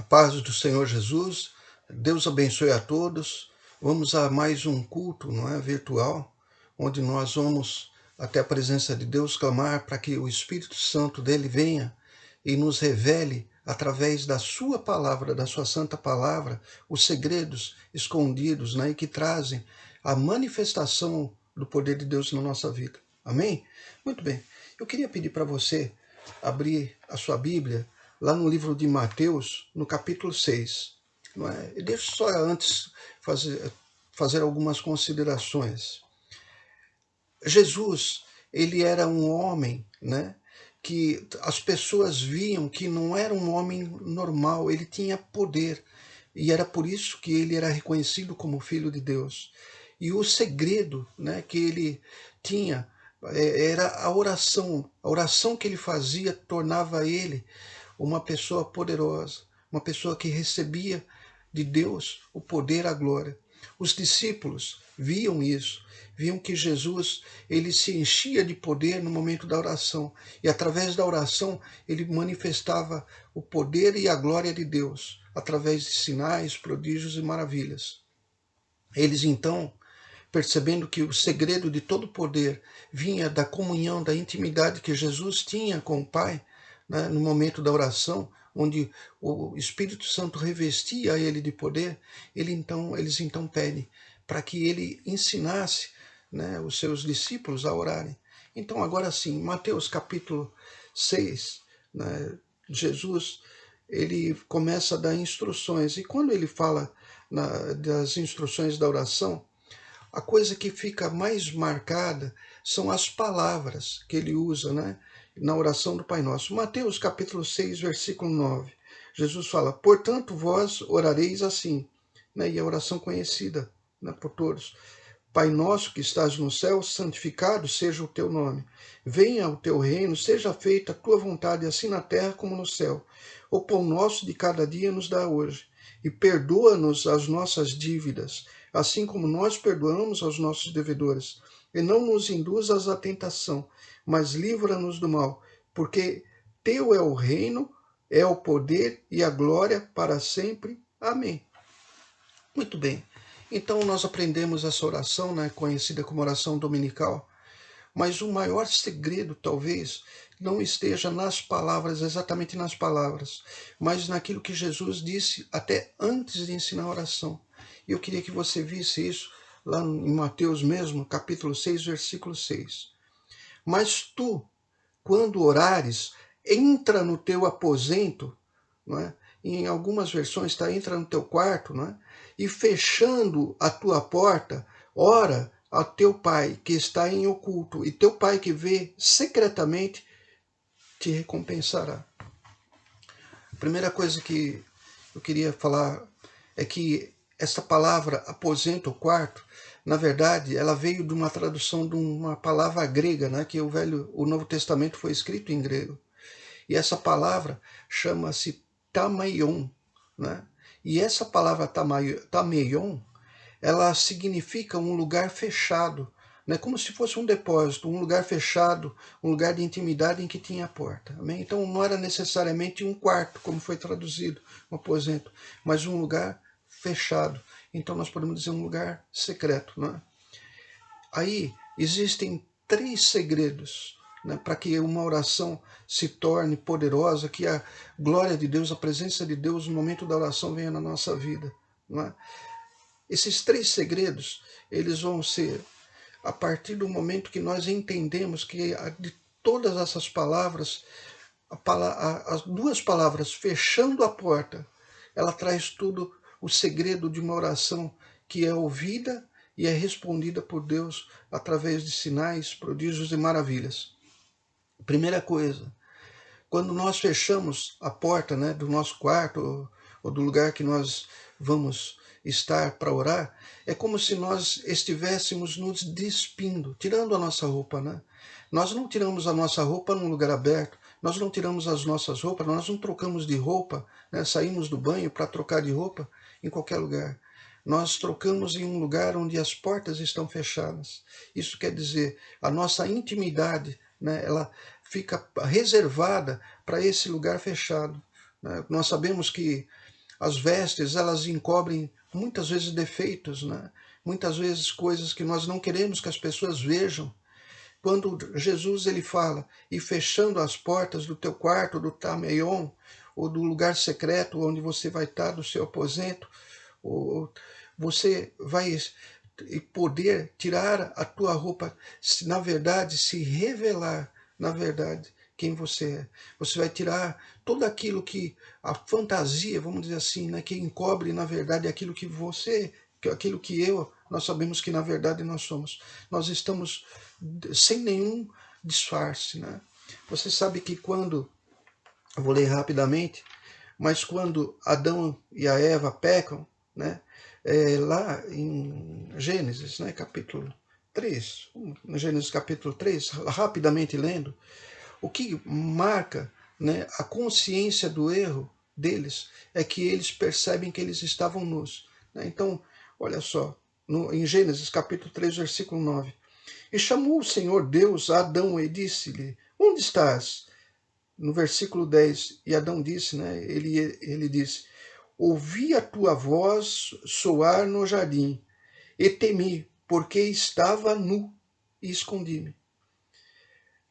A paz do Senhor Jesus, Deus abençoe a todos. Vamos a mais um culto, não é, virtual, onde nós vamos até a presença de Deus clamar para que o Espírito Santo dele venha e nos revele através da sua palavra, da sua santa palavra, os segredos escondidos, né, e que trazem a manifestação do poder de Deus na nossa vida. Amém? Muito bem. Eu queria pedir para você abrir a sua Bíblia lá no livro de Mateus, no capítulo 6. Não é? Deixa eu só antes fazer algumas considerações. Jesus, ele era um homem, né, que as pessoas viam que não era um homem normal, ele tinha poder, e era por isso que ele era reconhecido como Filho de Deus. E o segredo, né, que ele tinha era a oração que ele fazia tornava ele uma pessoa poderosa, uma pessoa que recebia de Deus o poder, a glória. Os discípulos viam isso, viam que Jesus ele se enchia de poder no momento da oração, e através da oração ele manifestava o poder e a glória de Deus, através de sinais, prodígios e maravilhas. Eles então, percebendo que o segredo de todo poder vinha da comunhão, da intimidade que Jesus tinha com o Pai, né, no momento da oração, onde o Espírito Santo revestia ele de poder, eles então pedem para que ele ensinasse, né, os seus discípulos a orarem. Então, agora sim, Mateus capítulo 6, né, Jesus ele começa a dar instruções, e quando ele fala das instruções da oração, a coisa que fica mais marcada são as palavras que ele usa, né, na oração do Pai Nosso. Mateus capítulo 6, versículo 9. Jesus fala: portanto, vós orareis assim, né, e a oração conhecida, né, por todos. Pai nosso que estás no céu, santificado seja o teu nome. Venha o teu reino, seja feita a tua vontade, assim na terra como no céu. O pão nosso de cada dia nos dá hoje. E perdoa-nos as nossas dívidas, assim como nós perdoamos aos nossos devedores. E não nos induzas à tentação, mas livra-nos do mal, porque teu é o reino, é o poder e a glória para sempre. Amém. Muito bem. Então nós aprendemos essa oração, né, conhecida como oração dominical, mas o maior segredo talvez não esteja nas palavras, exatamente nas palavras, mas naquilo que Jesus disse até antes de ensinar a oração. E eu queria que você visse isso lá em Mateus mesmo, capítulo 6, versículo 6. Mas tu, quando orares, entra no teu aposento, não é? Em algumas versões está entra no teu quarto, não é? E fechando a tua porta, ora a teu pai que está em oculto, e teu pai que vê secretamente te recompensará. A primeira coisa que eu queria falar é que essa palavra aposento ou quarto, na verdade, ela veio de uma tradução de uma palavra grega, né, que o Novo Testamento foi escrito em grego. E essa palavra chama-se tamaion, né? E essa palavra tamaion, ela significa um lugar fechado, né? Como se fosse um depósito, um lugar fechado, um lugar de intimidade em que tinha porta. Amém? Então não era necessariamente um quarto, como foi traduzido, um aposento, mas um lugar fechado. Então nós podemos dizer um lugar secreto, né? Aí existem 3 segredos, né, para que uma oração se torne poderosa, que a glória de Deus, a presença de Deus no momento da oração venha na nossa vida. Não é? Esses 3 segredos, eles vão ser a partir do momento que nós entendemos que de todas essas palavras, as 2 palavras fechando a porta, ela traz tudo o segredo de uma oração que é ouvida e é respondida por Deus através de sinais, prodígios e maravilhas. Primeira coisa, quando nós fechamos a porta, né, do nosso quarto ou do lugar que nós vamos estar para orar, é como se nós estivéssemos nos despindo, tirando a nossa roupa, né? Nós não tiramos a nossa roupa num lugar aberto, nós não tiramos as nossas roupas, nós não trocamos de roupa, né? Saímos do banho para trocar de roupa em qualquer lugar. Nós trocamos em um lugar onde as portas estão fechadas. Isso quer dizer, a nossa intimidade, né, ela fica reservada para esse lugar fechado. Né? Nós sabemos que As vestes, elas encobrem muitas vezes defeitos, né? Muitas vezes coisas que nós não queremos que as pessoas vejam. Quando Jesus ele fala, e fechando as portas do teu quarto, do tameion, ou do lugar secreto onde você vai estar, do seu aposento, ou você vai poder tirar a tua roupa, na verdade, se revelar, na verdade, quem você é. Você vai tirar tudo aquilo que, a fantasia, vamos dizer assim, né, que encobre, na verdade, aquilo que você, aquilo que nós sabemos que, na verdade, nós somos. Nós estamos sem nenhum disfarce, né? Você sabe que quando, eu vou ler rapidamente, mas quando Adão e a Eva pecam, né, lá em Gênesis, né, capítulo 3, Gênesis capítulo 3, rapidamente lendo, o que marca, né, a consciência do erro deles é que eles percebem que eles estavam nus. Né? Então, olha só, em Gênesis capítulo 3, versículo 9. E chamou o Senhor Deus a Adão e disse-lhe, onde estás? No versículo 10, e Adão disse, né, ele disse, ouvi a tua voz soar no jardim, e temi, porque estava nu, e escondi-me.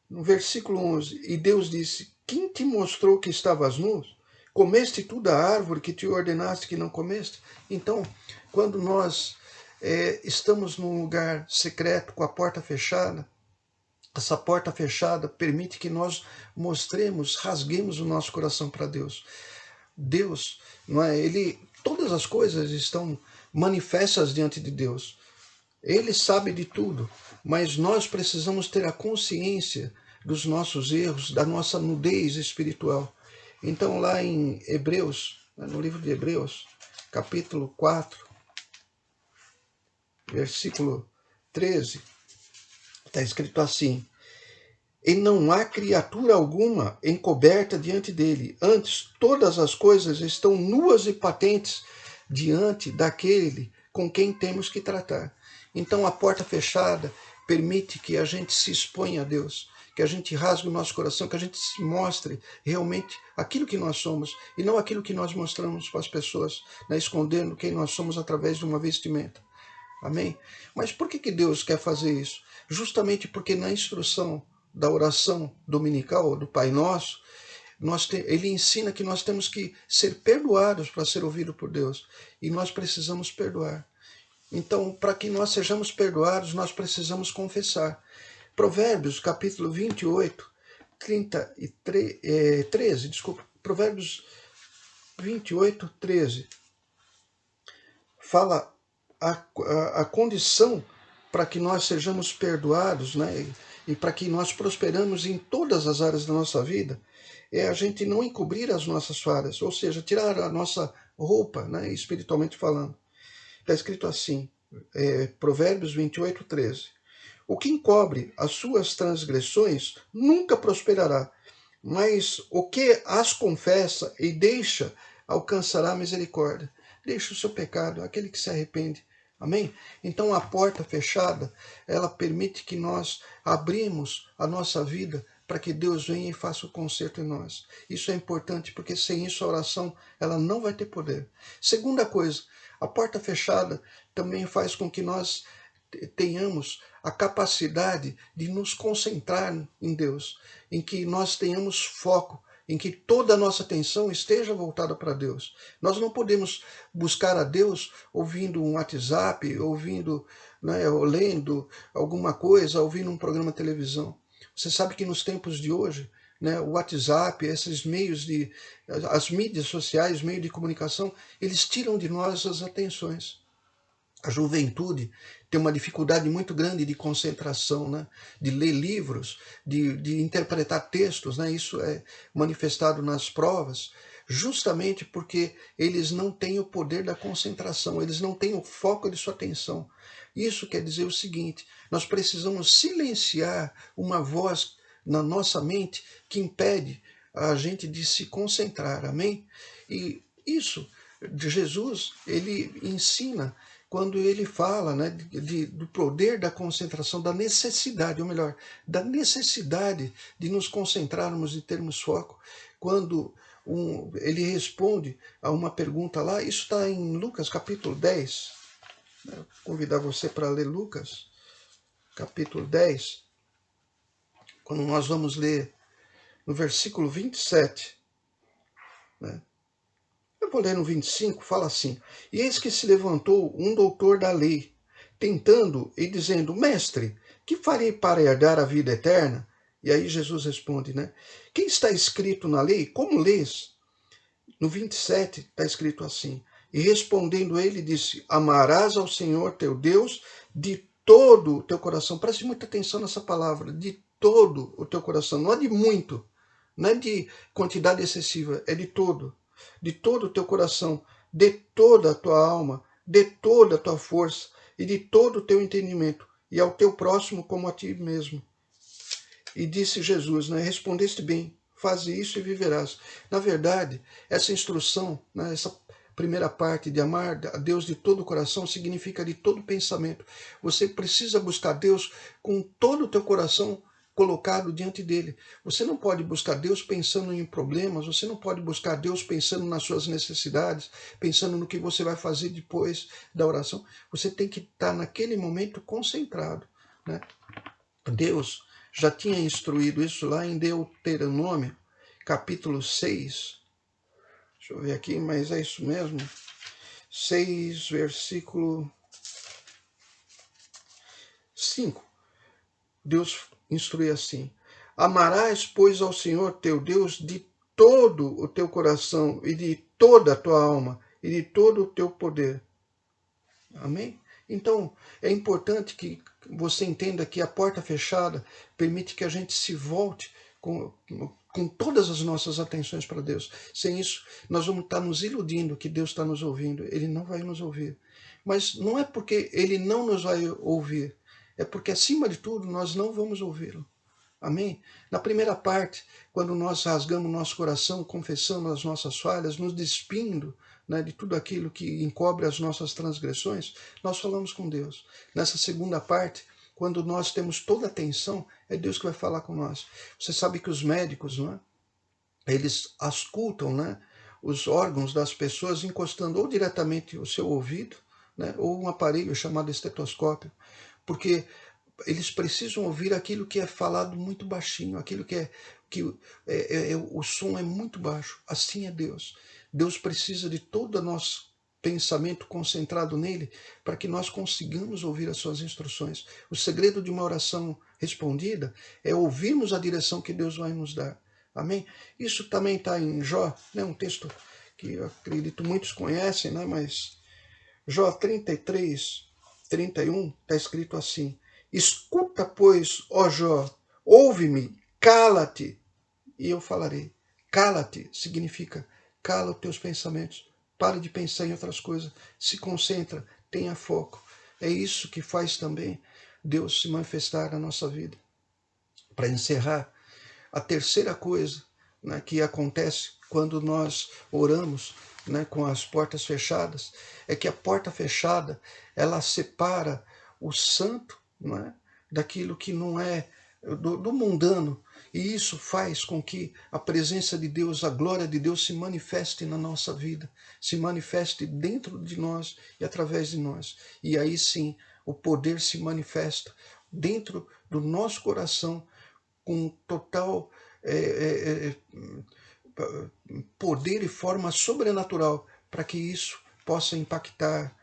No versículo 11, e Deus disse, quem te mostrou que estavas nu? Comeste tu da árvore que te ordenaste que não comeste? Então, quando nós estamos num lugar secreto, com a porta fechada, essa porta fechada permite que nós mostremos, rasguemos o nosso coração para Deus. Deus, não é? Todas as coisas estão manifestas diante de Deus. Ele sabe de tudo, mas nós precisamos ter a consciência dos nossos erros, da nossa nudez espiritual. Então, lá em Hebreus, no livro de Hebreus, capítulo 4, versículo 13, está escrito assim: e não há criatura alguma encoberta diante dele. Antes, todas as coisas estão nuas e patentes diante daquele com quem temos que tratar. Então, a porta fechada permite que a gente se exponha a Deus, que a gente rasgue o nosso coração, que a gente se mostre realmente aquilo que nós somos e não aquilo que nós mostramos para as pessoas, né, escondendo quem nós somos através de uma vestimenta. Amém? Mas por que Deus quer fazer isso? Justamente porque na instrução da oração dominical, do Pai Nosso, ele ensina que nós temos que ser perdoados para ser ouvido por Deus. E nós precisamos perdoar. Então, para que nós sejamos perdoados, nós precisamos confessar. Provérbios, capítulo 28, 13, desculpa. Provérbios 28, 13. Fala a condição para que nós sejamos perdoados, né? E para que nós prosperamos em todas as áreas da nossa vida, é a gente não encobrir as nossas falhas, ou seja, tirar a nossa roupa, né, espiritualmente falando. Está escrito assim, Provérbios 28, 13. O que encobre as suas transgressões nunca prosperará, mas o que as confessa e deixa alcançará misericórdia. Deixa o seu pecado, aquele que se arrepende. Amém? Então a porta fechada, ela permite que nós abrimos a nossa vida para que Deus venha e faça o conserto em nós. Isso é importante, porque sem isso a oração ela não vai ter poder. Segunda coisa, a porta fechada também faz com que nós tenhamos a capacidade de nos concentrar em Deus, em que nós tenhamos foco, em que toda a nossa atenção esteja voltada para Deus. Nós não podemos buscar a Deus ouvindo um WhatsApp, ouvindo, né, ou lendo alguma coisa, ouvindo um programa de televisão. Você sabe que nos tempos de hoje, né, o WhatsApp, esses meios as mídias sociais, meio de comunicação, eles tiram de nós as atenções. A juventude tem uma dificuldade muito grande de concentração, né? De ler livros, de interpretar textos, né? Isso é manifestado nas provas, justamente porque eles não têm o poder da concentração, eles não têm o foco de sua atenção. Isso quer dizer o seguinte, nós precisamos silenciar uma voz na nossa mente que impede a gente de se concentrar, amém? E isso, Jesus, ele ensina quando ele fala, né, do poder da concentração, da necessidade, ou melhor, da necessidade de nos concentrarmos e termos foco. Quando ele responde a uma pergunta lá, isso está em Lucas capítulo 10, né? Vou convidar você para ler Lucas capítulo 10, quando nós vamos ler no versículo 27, né? Eu vou ler no 25, fala assim: E eis que se levantou um doutor da lei, tentando e dizendo: Mestre, que farei para herdar a vida eterna? E aí Jesus responde, né? Quem está escrito na lei? Como lês? No 27 está escrito assim: E respondendo ele, disse: Amarás ao Senhor teu Deus de todo o teu coração. Preste muita atenção nessa palavra, de todo o teu coração. Não é de muito, não é de quantidade excessiva, é de todo o teu coração, de toda a tua alma, de toda a tua força e de todo o teu entendimento, e ao teu próximo como a ti mesmo. E disse Jesus, né, respondeste bem, faze isso e viverás. Na verdade, essa instrução, né, essa primeira parte de amar a Deus de todo o coração, significa de todo pensamento. Você precisa buscar Deus com todo o teu coração colocado diante dele. Você não pode buscar Deus pensando em problemas, você não pode buscar Deus pensando nas suas necessidades, pensando no que você vai fazer depois da oração. Você tem que estar naquele momento concentrado, né? Deus já tinha instruído isso lá em Deuteronômio, capítulo 6. Deixa eu ver aqui, mas é isso mesmo. 6, versículo 5. Deus instrui assim: Amarás, pois, ao Senhor teu Deus de todo o teu coração e de toda a tua alma e de todo o teu poder. Amém? Então, é importante que você entenda que a porta fechada permite que a gente se volte com todas as nossas atenções para Deus. Sem isso, nós vamos estar nos iludindo que Deus está nos ouvindo. Ele não vai nos ouvir. Mas não é porque Ele não nos vai ouvir, é porque, acima de tudo, nós não vamos ouvi-lo. Amém? Na primeira parte, quando nós rasgamos nosso coração, confessando as nossas falhas, nos despindo, né, de tudo aquilo que encobre as nossas transgressões, nós falamos com Deus. Nessa segunda parte, quando nós temos toda a atenção, é Deus que vai falar com nós. Você sabe que os médicos, não é? Eles auscultam, né, os órgãos das pessoas encostando ou diretamente o seu ouvido, né, ou um aparelho chamado estetoscópio, porque eles precisam ouvir aquilo que é falado muito baixinho, aquilo que o som é muito baixo. Assim é Deus. Deus precisa de todo o nosso pensamento concentrado nele para que nós consigamos ouvir as suas instruções. O segredo de uma oração respondida é ouvirmos a direção que Deus vai nos dar. Amém? Isso também está em Jó, né? Um texto que eu acredito muitos conhecem, né? Mas Jó 33, 31 está escrito assim: Escuta, pois, ó Jó, ouve-me, cala-te, e eu falarei. Cala-te significa cala os teus pensamentos, para de pensar em outras coisas, se concentra, tenha foco. É isso que faz também Deus se manifestar na nossa vida. Para encerrar, a terceira coisa, né, que acontece quando nós oramos, né, com as portas fechadas, é que a porta fechada ela separa o santo, não é, daquilo que não é do mundano. E isso faz com que a presença de Deus, a glória de Deus se manifeste na nossa vida, se manifeste dentro de nós e através de nós. E aí sim, o poder se manifesta dentro do nosso coração com total poder e forma sobrenatural para que isso possa impactar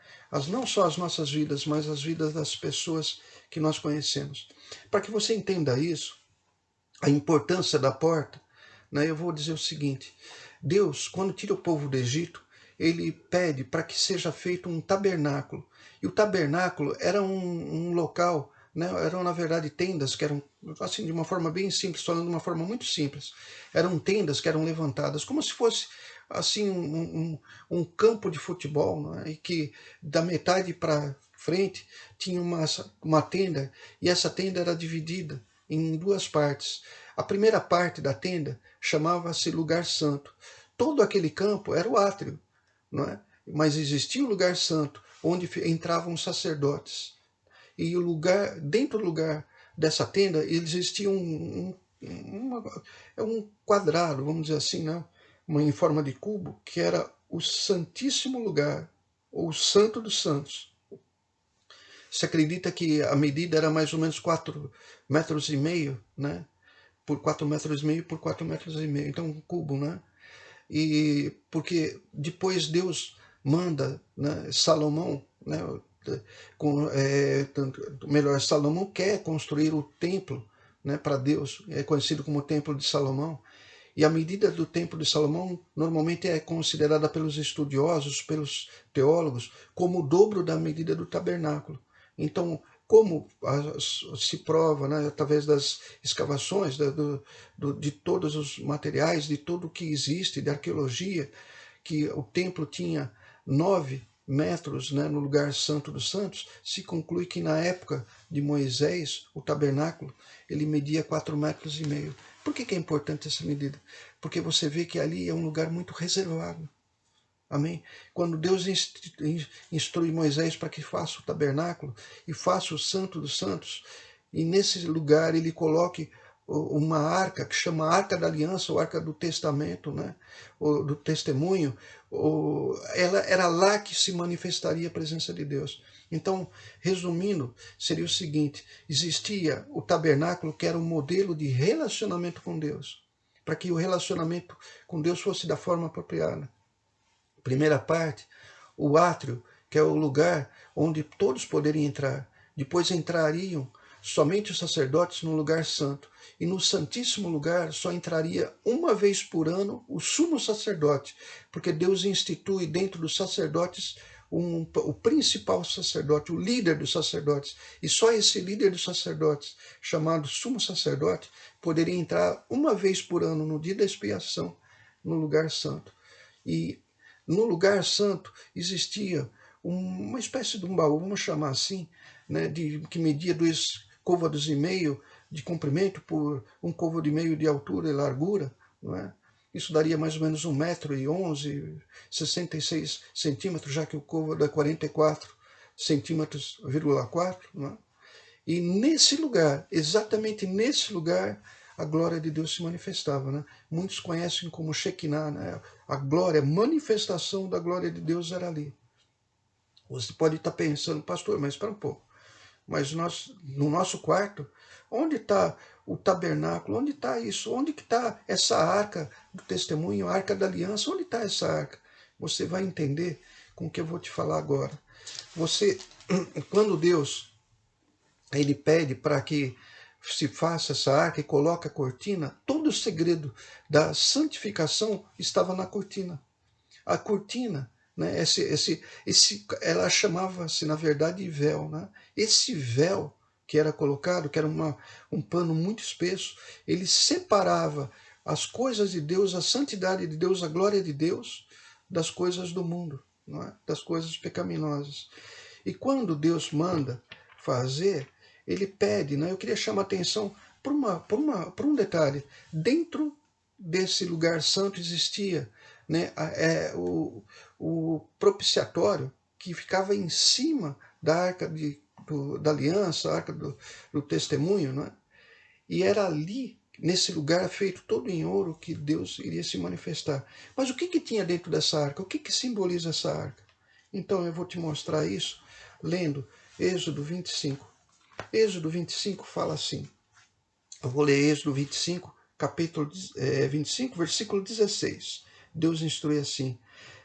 não só as nossas vidas, mas as vidas das pessoas que nós conhecemos. Para que você entenda isso, a importância da porta, né, eu vou dizer o seguinte: Deus, quando tira o povo do Egito, ele pede para que seja feito um tabernáculo. E o tabernáculo era um local, né, eram na verdade tendas que eram, assim, de uma forma bem simples, falando de uma forma muito simples, eram tendas que eram levantadas como se fosse assim um campo de futebol, né, e que da metade para frente tinha uma tenda, e essa tenda era dividida em duas partes. A primeira parte da tenda chamava-se lugar santo. Todo aquele campo era o átrio, não é? Mas existia o lugar santo, onde entravam os sacerdotes. E o lugar, dentro do lugar dessa tenda, existia um quadrado, vamos dizer assim, não? em forma de cubo, que era o Santíssimo Lugar, ou o Santo dos Santos. Se acredita que a medida era mais ou menos 4,5 metros, né? Por 4,5 metros por 4,5 metros. Então, um cubo, né? E porque depois Deus manda, né, Salomão, né, melhor, Salomão quer construir o templo, né, para Deus, é conhecido como o Templo de Salomão, e a medida do Templo de Salomão normalmente é considerada pelos estudiosos, pelos teólogos, como o dobro da medida do tabernáculo. Então, como se prova, né, através das escavações, de todos os materiais, de tudo o que existe, de arqueologia, que o templo tinha 9 metros, né, no lugar santo dos santos, se conclui que na época de Moisés, o tabernáculo, ele media 4,5 metros. Por que é importante essa medida? Porque você vê que ali é um lugar muito reservado. Amém? Quando Deus instrui Moisés para que faça o tabernáculo e faça o Santo dos Santos, e nesse lugar ele coloque uma arca que chama Arca da Aliança, ou Arca do Testamento, né? Ou do Testemunho, ela era lá que se manifestaria a presença de Deus. Então, resumindo, seria o seguinte: existia o tabernáculo, que era um modelo de relacionamento com Deus, para que o relacionamento com Deus fosse da forma apropriada. Primeira parte, o átrio, que é o lugar onde todos poderiam entrar. Depois entrariam somente os sacerdotes no lugar santo. E no Santíssimo Lugar só entraria uma vez por ano o sumo sacerdote, porque Deus institui dentro dos sacerdotes o principal sacerdote, o líder dos sacerdotes. E só esse líder dos sacerdotes, chamado sumo sacerdote, poderia entrar uma vez por ano, no dia da expiação, no lugar santo. E no lugar santo existia uma espécie de um baú, vamos chamar assim, né, que media 2,5 côvados de comprimento por 1,5 côvado de altura e largura, não é? Isso daria mais ou menos 1,11 m, 66 centímetros, já que o côvado é 44 centímetros, 4, não é? E nesse lugar, exatamente nesse lugar, a glória de Deus se manifestava, né? Muitos conhecem como Shekinah, né? A glória, a manifestação da glória de Deus era ali. Você pode estar pensando, pastor, mas espera um pouco. Mas no nosso quarto, onde está o tabernáculo? Onde está isso? Onde que está essa arca do testemunho, a arca da aliança? Onde está essa arca? Você vai entender com o que eu vou te falar agora. Quando Deus ele pede para que se faça essa arca e coloca a cortina, todo o segredo da santificação estava na cortina. A cortina, né, ela chamava-se, na verdade, véu. Né? Esse véu que era colocado, que era um pano muito espesso, ele separava as coisas de Deus, a santidade de Deus, a glória de Deus, das coisas do mundo, não é? Das coisas pecaminosas. E quando Deus manda fazer, ele pede, né? Eu queria chamar a atenção para um detalhe. Dentro desse lugar santo existia, né, o propiciatório, que ficava em cima da arca da aliança, a arca do testemunho, né? E era ali, nesse lugar feito todo em ouro, que Deus iria se manifestar. Mas o que tinha dentro dessa arca? O que simboliza essa arca? Então eu vou te mostrar isso lendo Êxodo 25. Êxodo 25 fala assim. Eu vou ler Êxodo 25, capítulo 25, versículo 16. Deus instrui assim: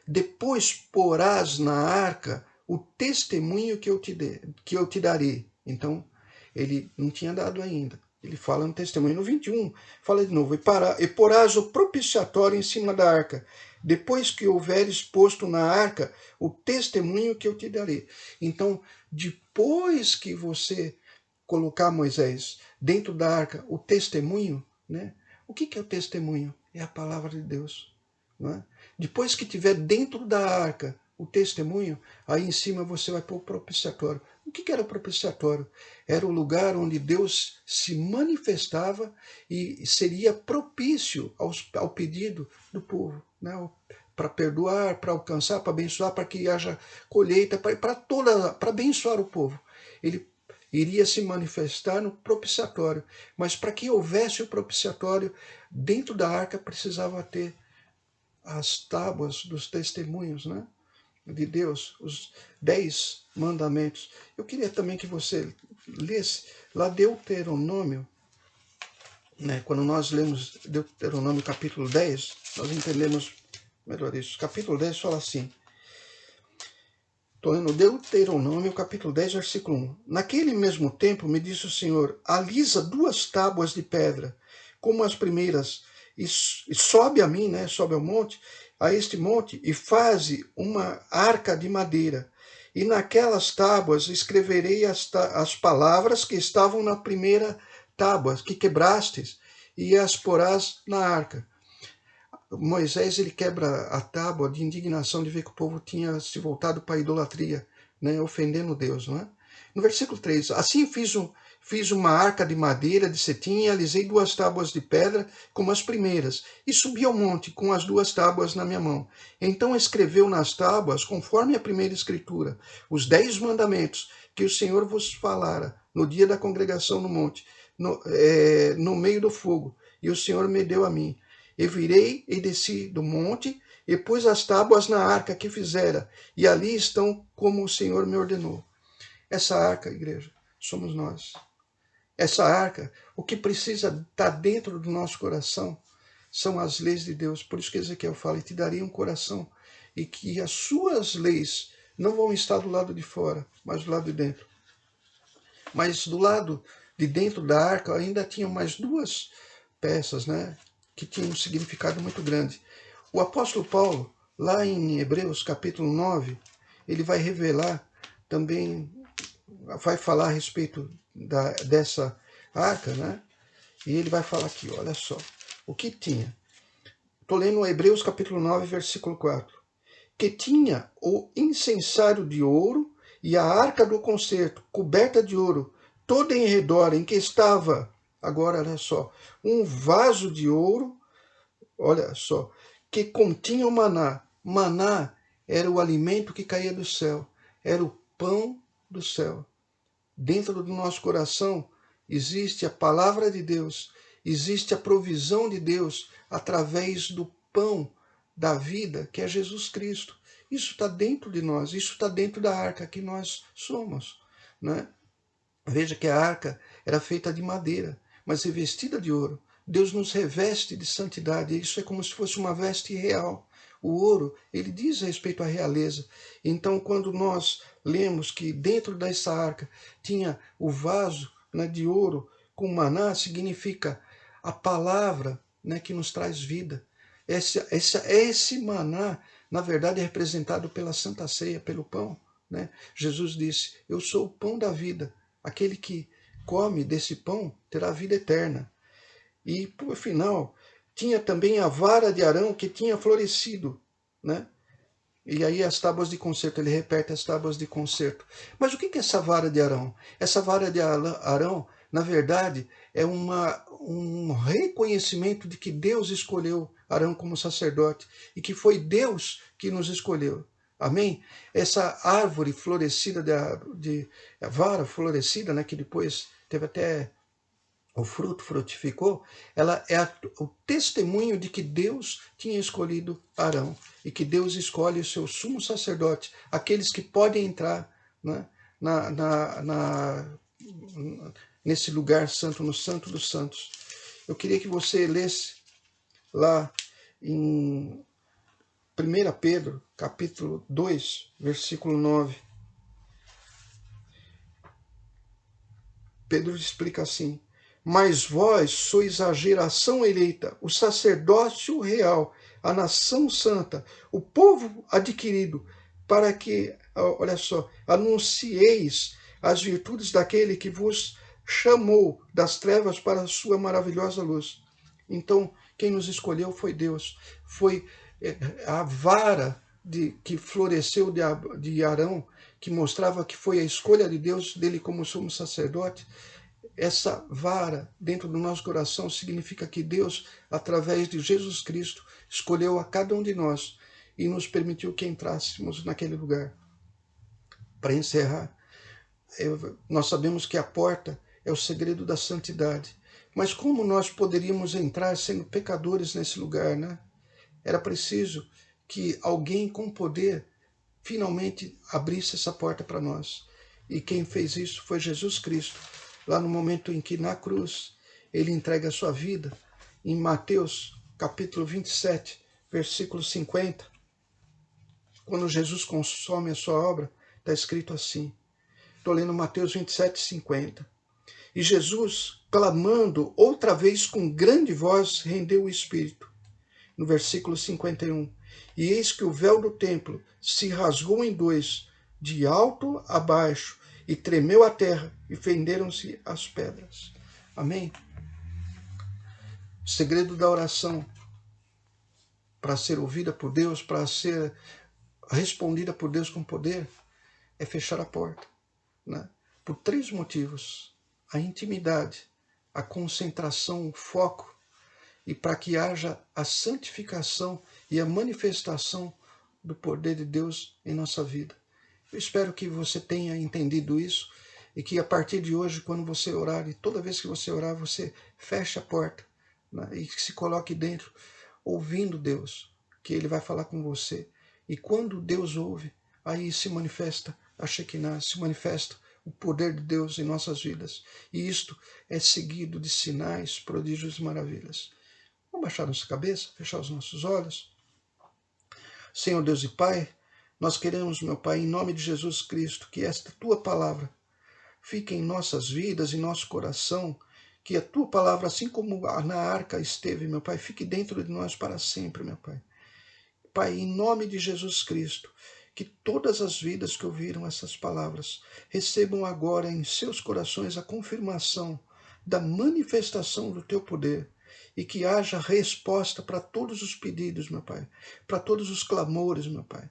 depois porás na arca o testemunho que eu te darei. Então, ele não tinha dado ainda. Ele fala no testemunho. No 21, fala de novo: e porás o propiciatório em cima da arca, depois que houveres posto na arca o testemunho que eu te darei. Então, depois que você colocar, Moisés, dentro da arca o testemunho, né? O que é o testemunho? É a palavra de Deus. Não é? Depois que tiver dentro da arca o testemunho, aí em cima você vai pôr o propiciatório. O que era o propiciatório? Era o lugar onde Deus se manifestava e seria propício ao pedido do povo, né? Para perdoar, para alcançar, para abençoar, para que haja colheita, para abençoar o povo. Ele iria se manifestar no propiciatório. Mas para que houvesse o propiciatório, dentro da arca precisava ter as tábuas dos testemunhos, né, de Deus, os 10 mandamentos. Eu queria também que você lesse lá Deuteronômio, né, quando nós lemos Deuteronômio capítulo 10, nós entendemos melhor isso. Capítulo 10 fala assim, estou lendo Deuteronômio capítulo 10, versículo 1. Naquele mesmo tempo me disse o Senhor, alisa 2 tábuas de pedra, como as primeiras, e sobe a mim, né, sobe ao monte, a este monte, e faze uma arca de madeira. E naquelas tábuas escreverei as palavras que estavam na primeira tábua, que quebrastes, e as porás na arca. Moisés, ele quebra a tábua de indignação de ver que o povo tinha se voltado para a idolatria, né, ofendendo Deus. Não é? No versículo 3, assim fiz uma arca de madeira de cetim e alisei 2 tábuas de pedra como as primeiras, e subi ao monte com as 2 tábuas na minha mão. Então escreveu nas tábuas, conforme a primeira escritura, os 10 mandamentos que o Senhor vos falara no dia da congregação no monte, no meio do fogo, e o Senhor me deu a mim. E virei e desci do monte, e pus as tábuas na arca que fizera, e ali estão como o Senhor me ordenou. Essa arca, igreja, somos nós. Essa arca, o que precisa estar dentro do nosso coração são as leis de Deus. Por isso que Ezequiel fala, e te daria um coração, e que as suas leis não vão estar do lado de fora, mas do lado de dentro. Mas do lado de dentro da arca ainda tinham mais 2 peças, né, que tinham um significado muito grande. O apóstolo Paulo, lá em Hebreus capítulo 9, ele vai revelar também, vai falar a respeito dessa arca, né? E ele vai falar aqui, olha só, o que tinha. Estou lendo Hebreus capítulo 9, versículo 4. Que tinha o incensário de ouro e a arca do concerto, coberta de ouro, toda em redor, em que estava, agora olha só, um vaso de ouro, olha só, que continha o maná. Maná era o alimento que caía do céu, era o pão do céu. Dentro do nosso coração existe a palavra de Deus, existe a provisão de Deus através do pão da vida, que é Jesus Cristo. Isso está dentro de nós, isso está dentro da arca que nós somos, né? Veja que a arca era feita de madeira, mas revestida de ouro. Deus nos reveste de santidade, isso é como se fosse uma veste real. O ouro, ele diz a respeito à realeza. Então, quando nós lemos que dentro dessa arca tinha o vaso, né, de ouro com maná, significa a palavra, né, que nos traz vida. Esse maná, na verdade, é representado pela Santa Ceia, pelo pão. Né? Jesus disse, eu sou o pão da vida. Aquele que come desse pão terá vida eterna. E, por final, tinha também a vara de Arão que tinha florescido, né? E aí as tábuas de concerto, ele repete as tábuas de concerto. Mas o que é essa vara de Arão? Essa vara de Arão, na verdade, é um reconhecimento de que Deus escolheu Arão como sacerdote e que foi Deus que nos escolheu. Amém? Essa árvore florescida, de vara florescida, né, que depois teve até o fruto frutificou, ela é o testemunho de que Deus tinha escolhido Arão e que Deus escolhe o seu sumo sacerdote, aqueles que podem entrar, né, nesse lugar santo, no Santo dos Santos. Eu queria que você lesse lá em 1 Pedro, capítulo 2, versículo 9. Pedro explica assim, mas vós sois a geração eleita, o sacerdócio real, a nação santa, o povo adquirido, para que, olha só, anuncieis as virtudes daquele que vos chamou das trevas para a sua maravilhosa luz. Então, quem nos escolheu foi Deus, foi a vara que floresceu de Arão, que mostrava que foi a escolha de Deus dele como sumo sacerdote. Essa vara dentro do nosso coração significa que Deus, através de Jesus Cristo, escolheu a cada um de nós e nos permitiu que entrássemos naquele lugar. Para encerrar, nós sabemos que a porta é o segredo da santidade. Mas como nós poderíamos entrar sendo pecadores nesse lugar, né? Era preciso que alguém com poder finalmente abrisse essa porta para nós. E quem fez isso foi Jesus Cristo, lá no momento em que na cruz ele entrega a sua vida. Em Mateus capítulo 27, versículo 50, quando Jesus consome a sua obra, está escrito assim. Estou lendo Mateus 27, 50. E Jesus, clamando outra vez com grande voz, rendeu o Espírito. No versículo 51. E eis que o véu do templo se rasgou em dois, de alto a baixo, e tremeu a terra, e fenderam-se as pedras. Amém? O segredo da oração, para ser ouvida por Deus, para ser respondida por Deus com poder, é fechar a porta, né? Por 3 motivos. A intimidade, a concentração, o foco, e para que haja a santificação e a manifestação do poder de Deus em nossa vida. Eu espero que você tenha entendido isso e que a partir de hoje, quando você orar, e toda vez que você orar, você feche a porta, né, e se coloque dentro, ouvindo Deus, que Ele vai falar com você. E quando Deus ouve, aí se manifesta a Shekinah, se manifesta o poder de Deus em nossas vidas. E isto é seguido de sinais, prodígios e maravilhas. Vamos baixar nossa cabeça, fechar os nossos olhos. Senhor Deus e Pai, nós queremos, meu Pai, em nome de Jesus Cristo, que esta Tua palavra fique em nossas vidas, em nosso coração, que a Tua palavra, assim como na arca esteve, meu Pai, fique dentro de nós para sempre, meu Pai. Pai, em nome de Jesus Cristo, que todas as vidas que ouviram essas palavras recebam agora em seus corações a confirmação da manifestação do Teu poder, e que haja resposta para todos os pedidos, meu Pai, para todos os clamores, meu Pai,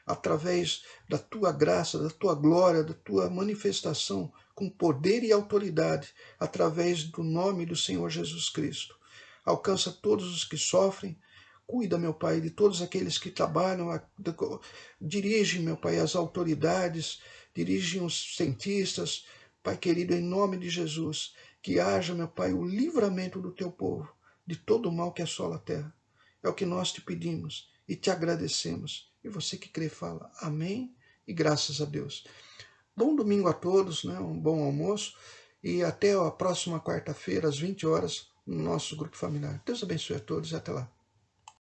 através da Tua graça, da Tua glória, da Tua manifestação com poder e autoridade, através do nome do Senhor Jesus Cristo. Alcança todos os que sofrem, cuida, meu Pai, de todos aqueles que trabalham, dirige, meu Pai, as autoridades, dirige os cientistas, Pai querido, em nome de Jesus, que haja, meu Pai, o livramento do Teu povo, de todo o mal que assola a terra. É o que nós te pedimos e te agradecemos. E você que crê, fala amém e graças a Deus. Bom domingo a todos, né? Um bom almoço e até a próxima quarta-feira, às 20 horas, no nosso grupo familiar. Deus abençoe a todos e até lá.